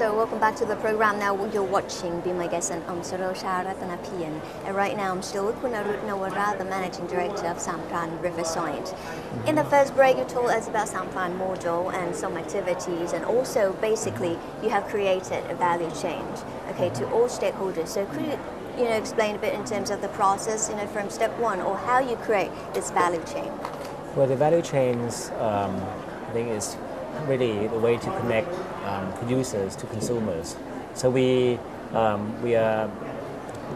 So welcome back to the program. Now you're watching Be My Guest and I'm Sarosha Ratanapian. And right now I'm still with Kunarut Nawara, the Managing Director of Sampran Riverside. In the first break you told us about Sampran model and some activities, and also basically you have created a value chain, okay, to all stakeholders. So could you explain a bit in terms of the process, from step one, or how you create this value chain? Well, the value chains, I think, is really the way to connect producers to consumers. So we are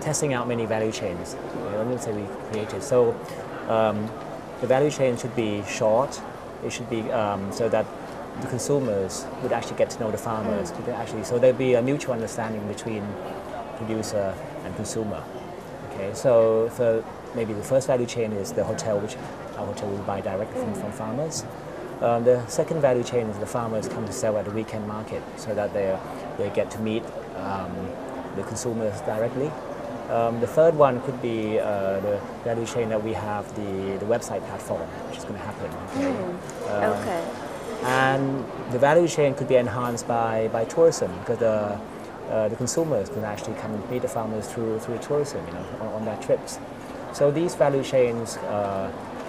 testing out many value chains. Let me say we created. So the value chain should be short. It should be so that the consumers would actually get to know the farmers. So there'll be a mutual understanding between producer and consumer. Okay, so for maybe the first value chain is the hotel, which our hotel will buy directly from farmers. The second value chain is the farmers come to sell at the weekend market, so that they get to meet the consumers directly. The third one could be the value chain that we have the website platform, which is going to happen. Okay. And the value chain could be enhanced by tourism, because the consumers can actually come and meet the farmers through tourism, on their trips. So these value chains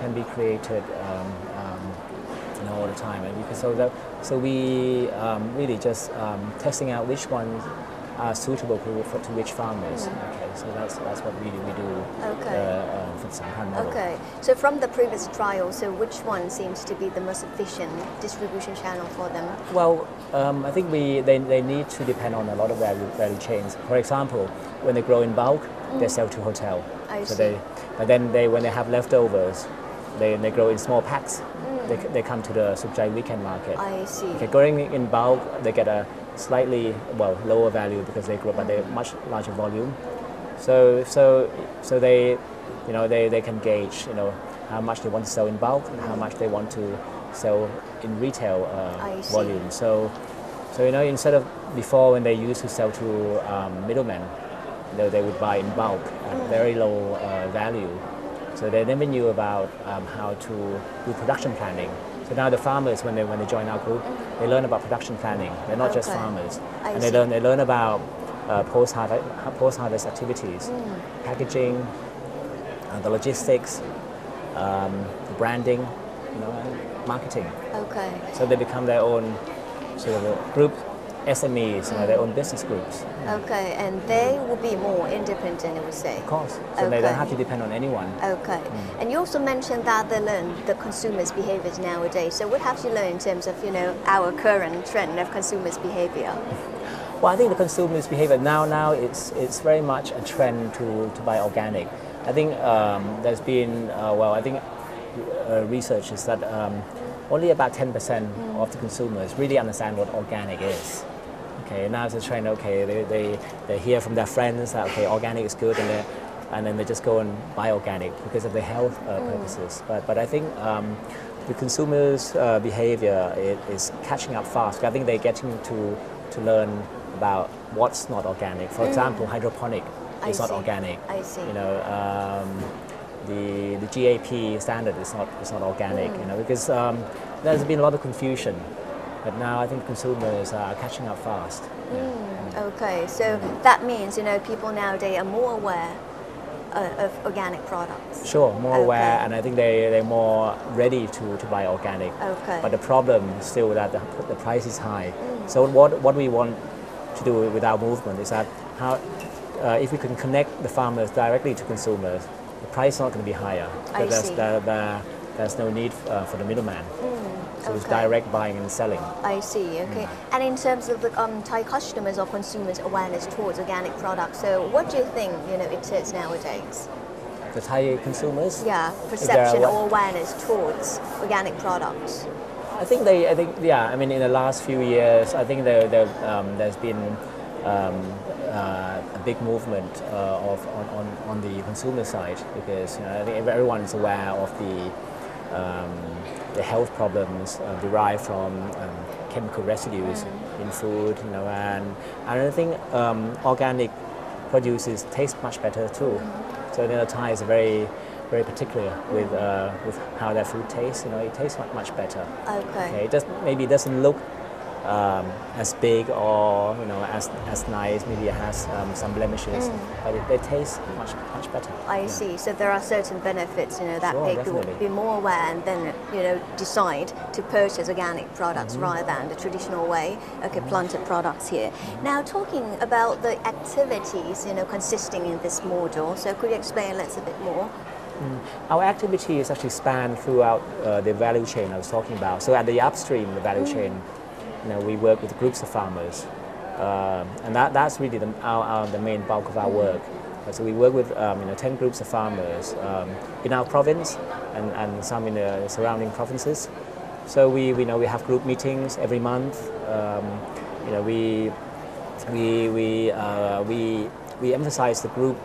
can be created all the time, and so we really just testing out which ones are suitable to which farmers. Okay, so that's what we do for the Sampran model. Okay, so from the previous trial, so which one seems to be the most efficient distribution channel for them? Well, I think they need to depend on a lot of value chains. For example, when they grow in bulk, they sell to hotel. But then when they have leftovers, they grow in small packs. They come to the Ssufficiency weekend market. I see. Okay, growing in bulk, they get a slightly lower value because they grow, but they're much larger volume. So they they can gauge how much they want to sell in bulk and how much they want to sell in retail volume. So instead of before, when they used to sell to middlemen, they would buy in bulk at very low value. So they never knew about how to do production planning. So now the farmers, when they join our group, they learn about production planning. They're not just farmers, and they learn about post-harvest activities, packaging, the logistics, the branding, and marketing. Okay. So they become their own sort of a group. SMEs, their own business groups. Okay, and they will be more independent, I would say. Of course, so they don't have to depend on anyone. Okay, and you also mentioned that they learn the consumers' behaviors nowadays. So what have you learned in terms of our current trend of consumers' behavior? Well, I think the consumers' behavior now it's very much a trend to buy organic. I think there's been research is that only about 10% of the consumers really understand what organic is. Okay, now it's a trend. Okay, they hear from their friends that organic is good, and then they just go and buy organic because of the health purposes. But I think the consumers' behavior is catching up fast. I think they're getting to learn about what's not organic. For example, hydroponic is not organic. I see. The GAP standard is not organic. Because there's been a lot of confusion. But now I think consumers are catching up fast. Okay, so that means people nowadays are more aware of organic products. Sure, more aware, and I think they're more ready to buy organic. Okay. But the problem is still that the price is high. So what we want to do with our movement is that how if we can connect the farmers directly to consumers, the price is not going to be higher. There's no need for the middleman. So it's direct buying and selling. I see, okay. And in terms of the Thai customers or consumers' awareness towards organic products, so what do you think it is nowadays? The Thai consumers? Yeah, perception or awareness towards organic products. I think in the last few years, I think there's been a big movement on the consumer side, because I think everyone's aware of the health problems derived from chemical residues in food, and I think organic produces taste much better too. So the Thais are very particular with how their food tastes. It tastes much better. Okay. It just maybe doesn't look as big or as nice. Maybe it has some blemishes, but they taste much better. I see. So there are certain benefits, that Sure, people will definitely. be more aware and then decide to purchase organic products rather than the traditional way. Okay, planted products here. Now talking about the activities, consisting in this module. So could you explain a little bit more? Our activities actually span throughout the value chain I was talking about. So at the upstream, the value chain, we work with groups of farmers, and that's really the main bulk of our work. So we work with 10 groups of farmers in our province and some in the surrounding provinces. So we have group meetings every month. We emphasize the group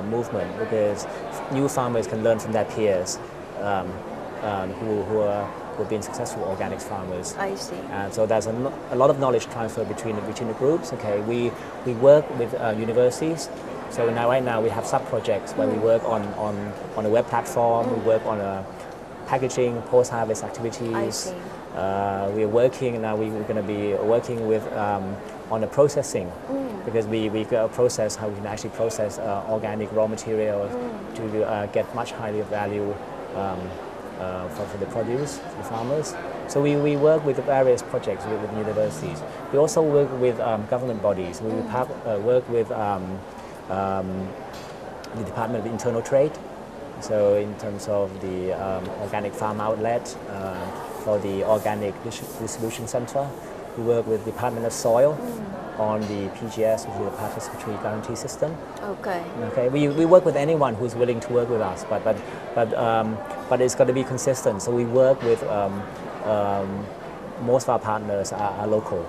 movement because new farmers can learn from their peers who have been successful organic farmers. I see. And so there's a lot of knowledge transfer between the groups. Okay, we work with universities. So right now we have sub-projects where we work on a web platform. We work on packaging, post-harvest activities. I see. We are working now. We're going to be working with on the processing because we've got a process how we can actually process organic raw material to get much higher value for the produce, for the farmers. So we work with various projects with universities. We also work with government bodies. We work with the Department of Internal Trade. So in terms of the organic farm outlet for the organic distribution center, we work with Department of Soil on the PGS, which is the participatory guarantee system. Okay. Okay. We work with anyone who's willing to work with us, but it's got to be consistent. So we work with most of our partners are local.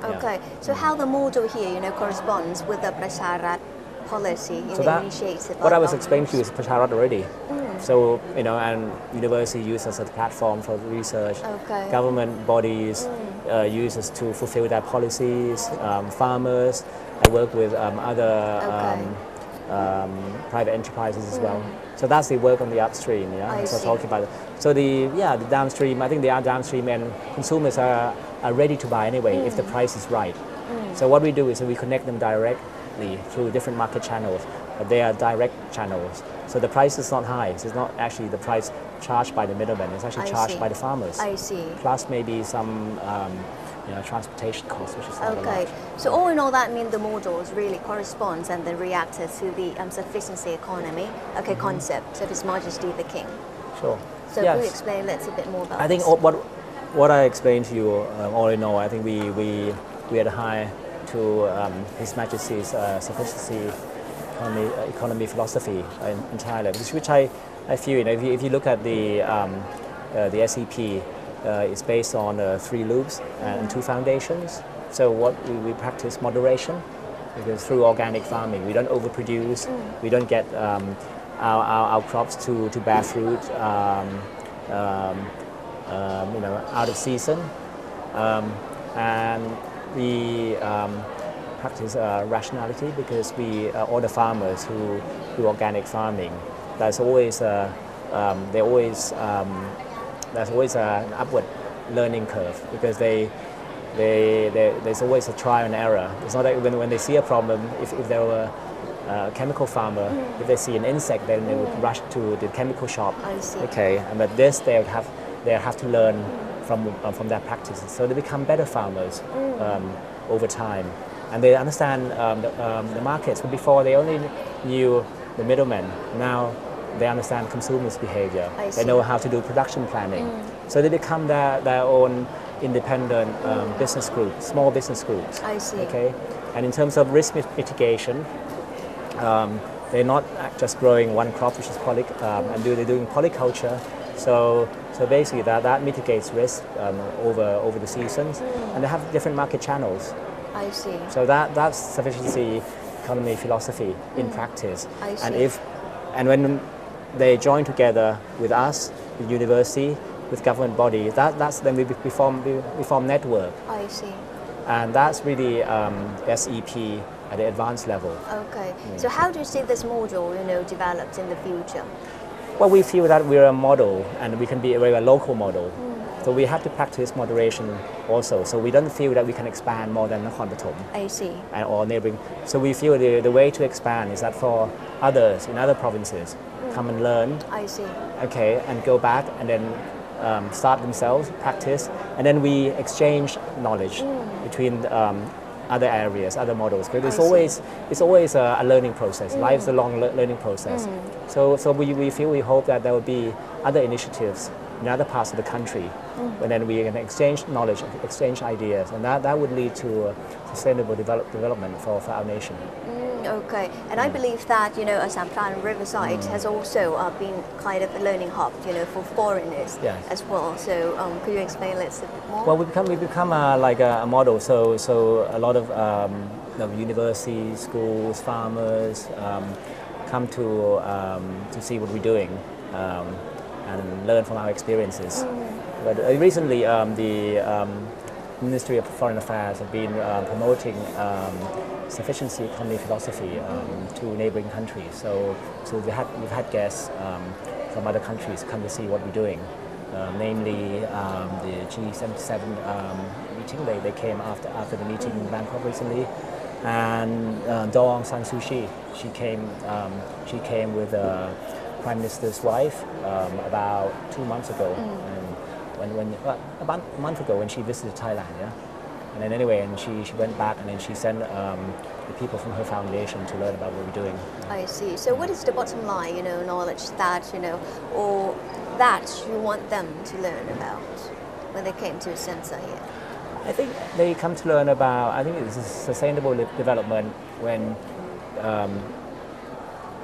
Okay. Yeah. So how the model here, corresponds with the Pracharat policy So the initiative? what I was explaining to you is Pracharat already. So, and university use as a platform for research. Okay. Government bodies use us to fulfill their policies. Farmers, I work with other private enterprises as well. So that's the work on the upstream. Yeah. I So see. talking about it. So the downstream. I think they are downstream, and consumers are ready to buy anyway if the price is right. So what we do is we connect them directly through different market channels. But they are direct channels. So the price is not high. So it's not actually the price charged by the middleman. It's actually I charged see. by the farmers. I see. Plus maybe some transportation costs, which is not a Okay, lot. so all in all that means the models really corresponds and then reacted to the sufficiency economy, concept, so His Majesty the King. Sure. So Yes. could you explain a little bit more about I think this? what I explained to you all in all, I think we adhere to His Majesty's Sufficiency Economy philosophy in Thailand, which I feel, if you look at the S3EP, it's based on 3 loops and 2 foundations. So what we practice moderation, because through organic farming we don't overproduce, we don't get our crops to bear fruit out of season, and we practice rationality because all the farmers who do organic farming, there's always an upward learning curve because there's always a trial and error. It's not like when they see a problem, if they were a chemical farmer, if they see an insect, then they would rush to the chemical shop. I see. Okay, but this they have to learn from their practices, so they become better farmers over time, and they understand the markets. But before they only knew the middlemen. Now they understand consumers' behavior. I see. They know how to do production planning. So they become their own independent business groups, small business groups. I see. Okay, and in terms of risk mitigation, they're not just growing one crop, which is and they're doing polyculture. So basically that mitigates risk over the seasons, and they have different market channels. I see. So that's sufficiency economy philosophy in practice. I see. And when they join together with us, with university, with government bodies, that's then we form network, I see. and that's really SEP at the advanced level. Okay. So how do you see this model, developed in the future? Well, we feel that we're a model, and we can be a very local model. So we have to practice moderation also. So we don't feel that we can expand more than Nakhon Pathom. I see. Or neighboring. So we feel the way to expand is that for others in other provinces, come and learn. I see. Okay, and go back and then start themselves, practice, and then we exchange knowledge between other areas, other models. Because it's always a learning process. Life's a long learning process. So we hope that there will be other initiatives in other parts of the country, and then we can exchange knowledge, exchange ideas, and that would lead to sustainable development for our nation. Okay, and I believe that Sampran Riverside has also been kind of a learning hub, for foreigners as well. So could you explain a little bit more? Well, we become like a model. So a lot of universities, schools, farmers come to see what we're doing and learn from our experiences. But recently, the Ministry of Foreign Affairs have been promoting Ssufficiency Economy philosophy to neighboring countries. So we've had guests from other countries come to see what we're doing. Namely, the G77 meeting. They came after the meeting in Bangkok recently, and Daw Aung San Suu Kyi. She came with the Prime Minister's wife about 2 months ago. And about a month ago when she visited Thailand, and then anyway, and she went back and then she sent the people from her foundation to learn about what we're doing. I see. So what is the bottom line, knowledge that, or that you want them to learn about when they came to Sensa here? I think they come to learn about, I think it's sustainable development when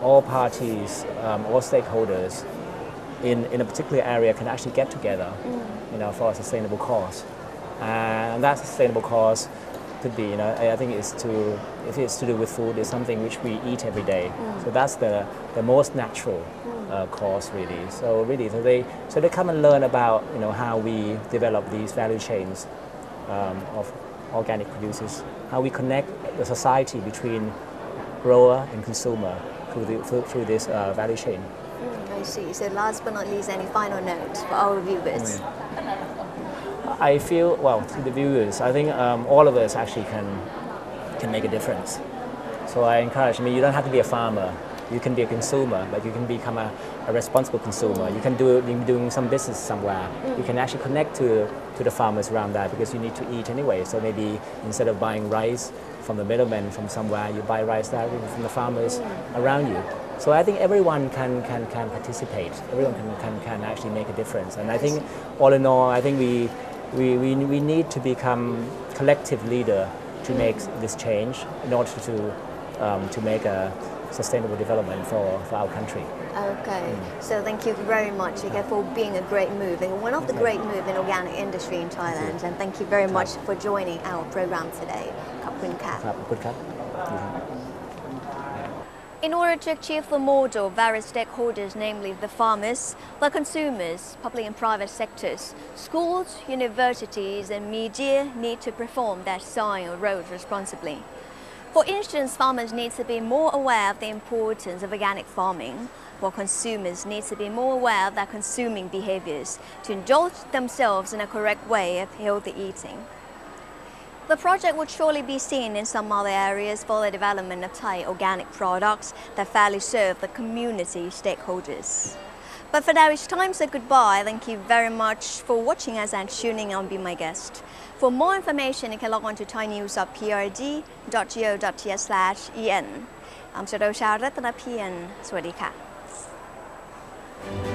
all parties, all stakeholders in a particular area can actually get together, for a sustainable cause. And that sustainable cause could be, I think if it's to do with food, it's something which we eat every day. So that's the most natural cause, really. So they come and learn about, how we develop these value chains of organic producers, how we connect the society between grower and consumer through this value chain. I see. So last but not least, any final notes for our viewers? I feel, to the viewers, I think all of us actually can make a difference. So I encourage, you don't have to be a farmer. You can be a consumer, but you can become a responsible consumer. You can be doing some business somewhere. You can actually connect to the farmers around that because you need to eat anyway. So maybe instead of buying rice from the middlemen from somewhere, you buy rice directly from the farmers around you. So I think everyone can participate. Everyone can actually make a difference. And I think all in all, I think we need to become collective leader to make this change in order to make a sustainable development for our country. Okay, so thank you very much for being a great move, and one of the great moves in organic industry in Thailand. And thank you very much for joining our program today. Khop kun ka. In order to achieve the model, various stakeholders, namely the farmers, the consumers, public and private sectors, schools, universities and media need to perform their side or roles responsibly. For instance, farmers need to be more aware of the importance of organic farming, while consumers need to be more aware of their consuming behaviors to indulge themselves in a correct way of healthy eating. The project would surely be seen in some other areas for the development of Thai organic products that fairly serve the community stakeholders. But for now, it's time to say goodbye. Thank you very much for watching us and tuning in and be my guest. For more information, you can log on to thainews.prd.go.th/en. I'm Ssufficiency Economy. สวัสดีค่ะ